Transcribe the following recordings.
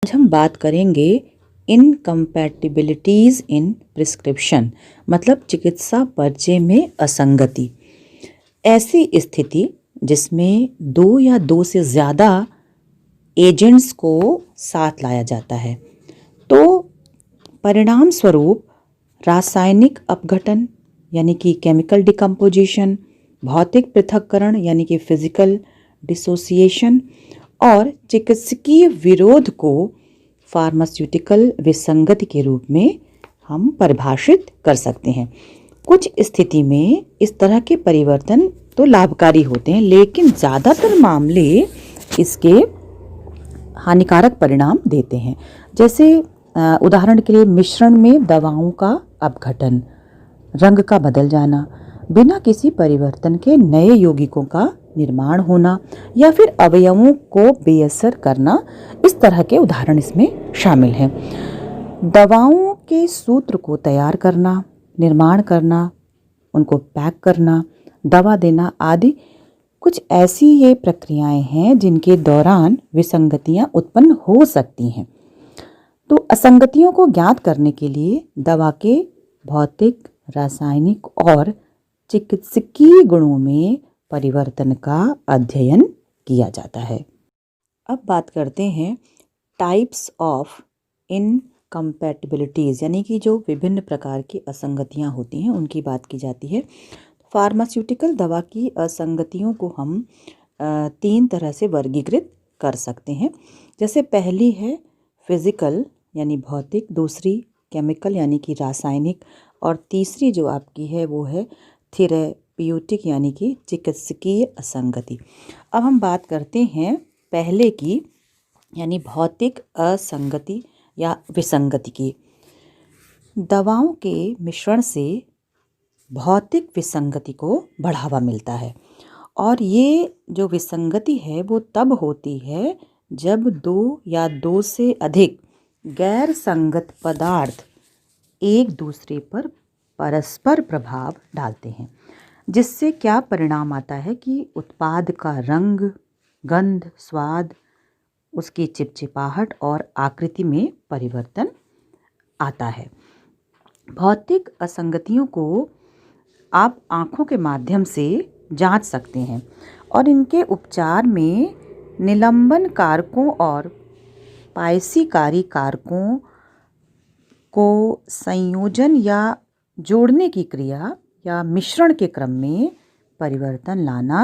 आज हम बात करेंगे इनकम्पैटिबिलिटीज़ इन प्रिस्क्रिप्शन, मतलब चिकित्सा पर्चे में असंगति। ऐसी स्थिति जिसमें दो या दो से ज़्यादा एजेंट्स को साथ लाया जाता है, तो परिणाम स्वरूप रासायनिक अपघटन यानी कि केमिकल डिकम्पोजिशन, भौतिक पृथक्करण यानी कि फिजिकल डिसोसिएशन और चिकित्सकीय विरोध को फार्मास्यूटिकल विसंगति के रूप में हम परिभाषित कर सकते हैं। कुछ स्थिति में इस तरह के परिवर्तन तो लाभकारी होते हैं, लेकिन ज़्यादातर मामले इसके हानिकारक परिणाम देते हैं। जैसे उदाहरण के लिए मिश्रण में दवाओं का अपघटन, रंग का बदल जाना, बिना किसी परिवर्तन के नए यौगिकों का निर्माण होना या फिर अवयवों को बेअसर करना, इस तरह के उदाहरण इसमें शामिल हैं। दवाओं के सूत्र को तैयार करना, निर्माण करना, उनको पैक करना, दवा देना आदि कुछ ऐसी ये प्रक्रियाएं हैं जिनके दौरान विसंगतियां उत्पन्न हो सकती हैं। तो असंगतियों को ज्ञात करने के लिए दवा के भौतिक, रासायनिक और चिकित्सकीय गुणों में परिवर्तन का अध्ययन किया जाता है। अब बात करते हैं टाइप्स ऑफ इनकम्पैटिबिलिटीज़, यानी कि जो विभिन्न प्रकार की असंगतियां होती हैं उनकी बात की जाती है। फार्मास्यूटिकल दवा की असंगतियों को हम तीन तरह से वर्गीकृत कर सकते हैं। जैसे पहली है फिजिकल यानी भौतिक, दूसरी केमिकल यानी कि रासायनिक, और तीसरी जो आपकी है वो है थेरेप्यूटिक यानी कि चिकित्सकीय असंगति। अब हम बात करते हैं पहले की यानी भौतिक असंगति या विसंगति की। दवाओं के मिश्रण से भौतिक विसंगति को बढ़ावा मिलता है, और ये जो विसंगति है वो तब होती है जब दो या दो से अधिक गैर संगत पदार्थ एक दूसरे पर परस्पर प्रभाव डालते हैं, जिससे क्या परिणाम आता है कि उत्पाद का रंग, गंध, स्वाद, उसकी चिपचिपाहट और आकृति में परिवर्तन आता है। भौतिक असंगतियों को आप आँखों के माध्यम से जांच सकते हैं, और इनके उपचार में निलंबन कारकों और पायसीकारी कारकों को संयोजन या जोड़ने की क्रिया या मिश्रण के क्रम में परिवर्तन लाना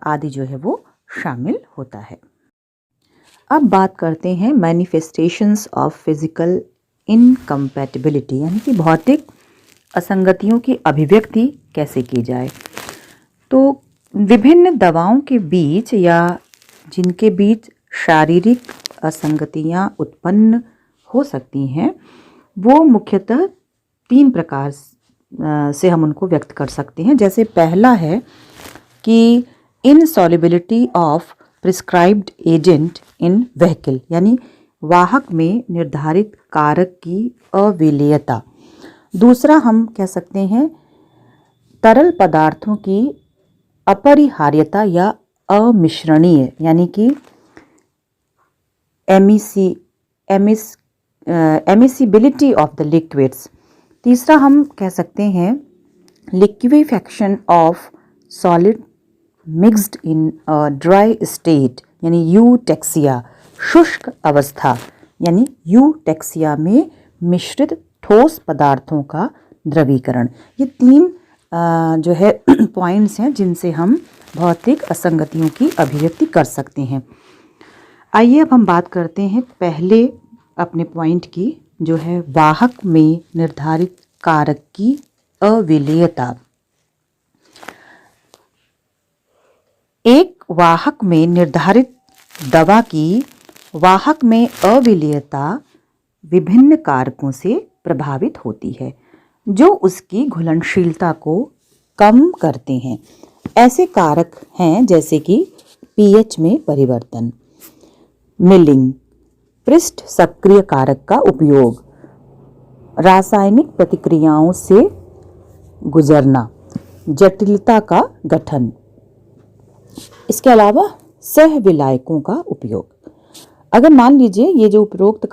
आदि जो है वो शामिल होता है। अब बात करते हैं मैनिफेस्टेशंस ऑफ फिजिकल इनकम्पैटिबिलिटी, यानी कि भौतिक असंगतियों की अभिव्यक्ति कैसे की जाए। तो विभिन्न दवाओं के बीच या जिनके बीच शारीरिक असंगतियां उत्पन्न हो सकती हैं, वो मुख्यतः तीन प्रकार से हम उनको व्यक्त कर सकते हैं। जैसे पहला है कि इनसॉल्युबिलिटी of prescribed agent in vehicle, यानी वाहक में निर्धारित कारक की अविलेयता। दूसरा हम कह सकते हैं तरल पदार्थों की अपरिहार्यता या अमिश्रणीय, यानी कि एमिसिबिलिटी ऑफ द लिक्विड्स। तीसरा हम कह सकते हैं liquefaction of solid mixed in dry state, यानी यूटेक्सिया, शुष्क अवस्था, यानी यूटेक्सिया में मिश्रित ठोस पदार्थों का द्रवीकरण। ये तीन जो है पॉइंट्स हैं जिनसे हम भौतिक असंगतियों की अभिव्यक्ति कर सकते हैं। आइए अब हम बात करते हैं पहले अपने पॉइंट की, जो है वाहक में निर्धारित कारक की अविलेयता। एक वाहक में निर्धारित दवा की वाहक में अविलेयता विभिन्न कारकों से प्रभावित होती है, जो उसकी घुलनशीलता को कम करते हैं। ऐसे कारक हैं जैसे कि पीएच में परिवर्तन, मिलिंग, पृष्ठ सक्रिय कारक का उपयोग, रासायनिक प्रतिक्रियाओं से गुजरना, जटिलता का गठन, इसके अलावा सहविलायकों का उपयोग। अगर मान लीजिए ये जो उपरोक्त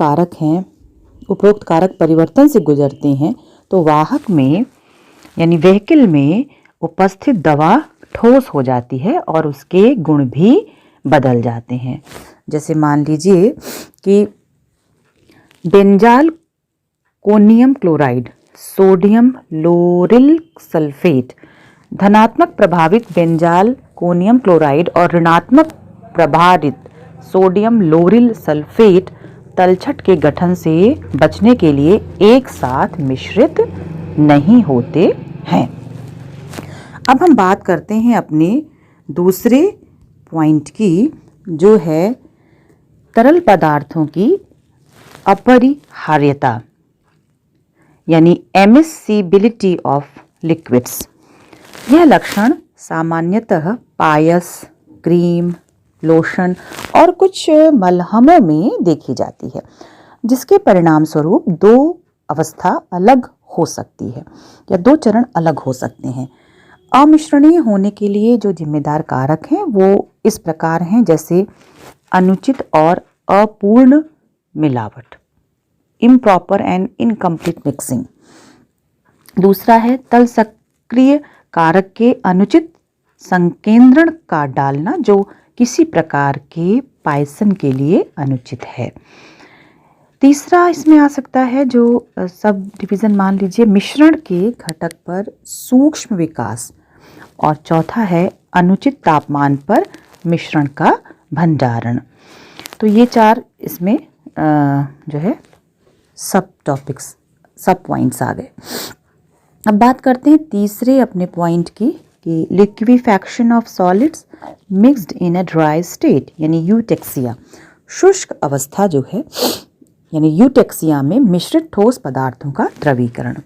कारक परिवर्तन से गुजरते हैं तो वाहक में यानी व्हीकल में उपस्थित दवा ठोस हो जाती है और उसके गुण भी बदल जाते हैं। जैसे मान लीजिए कि benzalkonium chloride sodium lauryl sulphate, धनात्मक प्रभावित बेंजाल कोनियम क्लोराइड और ऋणात्मक प्रभावित सोडियम लोरिल सल्फेट तलछट के गठन से बचने के लिए एक साथ मिश्रित नहीं होते हैं। अब हम बात करते हैं अपने दूसरे पॉइंट की, जो है तरल पदार्थों की अपरिहार्यता यानी एमिसिबिलिटी ऑफ लिक्विड्स। यह लक्षण सामान्यतः पायस, क्रीम, लोशन और कुछ मलहमों में देखी जाती है, जिसके परिणाम स्वरूप दो अवस्था अलग हो सकती है या दो चरण अलग हो सकते हैं। अमिश्रणीय होने के लिए जो जिम्मेदार कारक हैं वो इस प्रकार हैं, जैसे अनुचित और अपूर्ण मिलावट, इम्प्रॉपर एंड इनकम्प्लीट मिक्सिंग। दूसरा है तल सक्रिय कारक के अनुचित संकेंद्रण का डालना, जो किसी प्रकार के पायसन के लिए अनुचित है। तीसरा इसमें आ सकता है जो सब डिवीज़न मान लीजिए मिश्रण के घटक पर सूक्ष्म विकास, और चौथा है अनुचित तापमान पर मिश्रण का भंडारण। तो ये चार इसमें जो है सब पॉइंट्स आ गए। अब बात करते हैं तीसरे अपने पॉइंट की कि liquefaction of solids mixed in a dry state यानी यूटेक्सिया। शुष्क अवस्था जो है यानी यूटेक्सिया में मिश्रित ठोस पदार्थों का द्रवीकरण।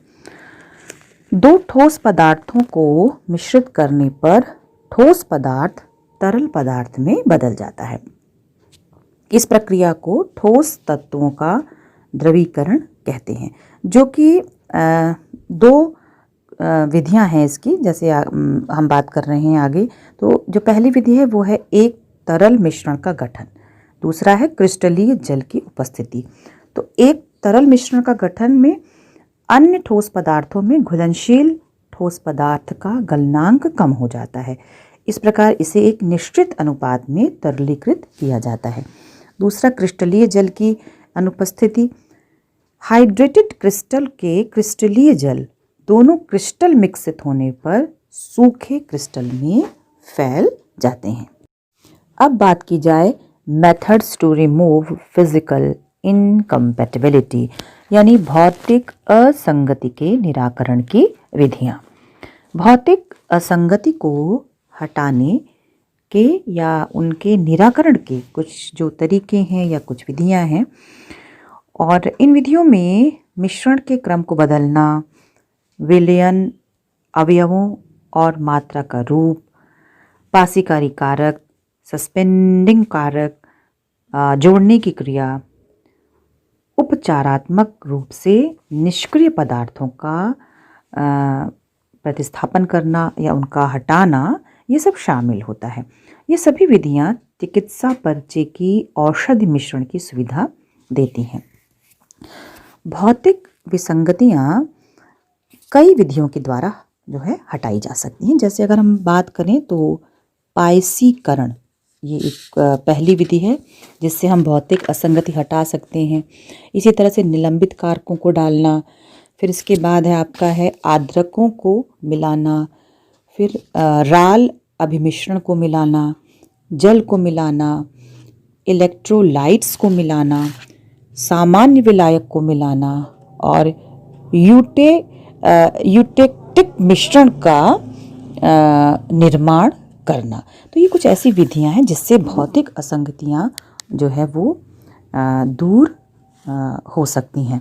दो ठोस पदार्थों को मिश्रित करने पर ठोस पदार्थ तरल पदार्थ में बदल जाता है। इस प्रक्रिया को ठोस तत्वों का द्रवीकरण कहते हैं, जो कि दो विधियां हैं इसकी। जैसे हम बात कर रहे हैं आगे, तो जो पहली विधि है वो है एक तरल मिश्रण का गठन, दूसरा है क्रिस्टलीय जल की उपस्थिति। तो एक तरल मिश्रण का गठन में अन्य ठोस पदार्थों में घुलनशील ठोस पदार्थ का गलनांक कम हो जाता है। इस प्रकार इसे एक निश्चित अनुपात में तरलीकृत किया जाता है। दूसरा क्रिस्टलीय जल की अनुपस्थिति। हाइड्रेटेड क्रिस्टल के क्रिस्टलीय जल दोनों क्रिस्टल मिश्रित होने पर सूखे क्रिस्टल में फैल जाते हैं। अब बात की जाए methods to remove physical incompatibility यानी भौतिक असंगति के निराकरण की विधियां। भौतिक असंगति को हटाने के या उनके निराकरण के कुछ जो तरीके हैं या कुछ विधियां हैं, और इन विधियों में मिश्रण के क्रम को बदलना, विलयन, अवयवों और मात्रा का रूप, पासीकारी कारक, सस्पेंडिंग कारक, जोड़ने की क्रिया, उपचारात्मक रूप से निष्क्रिय पदार्थों का प्रतिस्थापन करना या उनका हटाना, ये सब शामिल होता है। ये सभी विधियां चिकित्सा परिचय की औषधि मिश्रण की सुविधा देती हैं। भौतिक विसंगतियां कई विधियों के द्वारा जो है हटाई जा सकती हैं। जैसे अगर हम बात करें तो पायसीकरण, ये एक पहली विधि है जिससे हम भौतिक असंगति हटा सकते हैं। इसी तरह से निलंबित कारकों को डालना, फिर इसके बाद है आपका है आर्द्रकों को मिलाना, फिर राल अभिमिश्रण को मिलाना, जल को मिलाना, इलेक्ट्रोलाइट्स को मिलाना, सामान्य विलायक को मिलाना और यूटेक्टिक मिश्रण का निर्माण करना। तो ये कुछ ऐसी विधियां हैं जिससे भौतिक असंगतियां जो है वो दूर हो सकती हैं।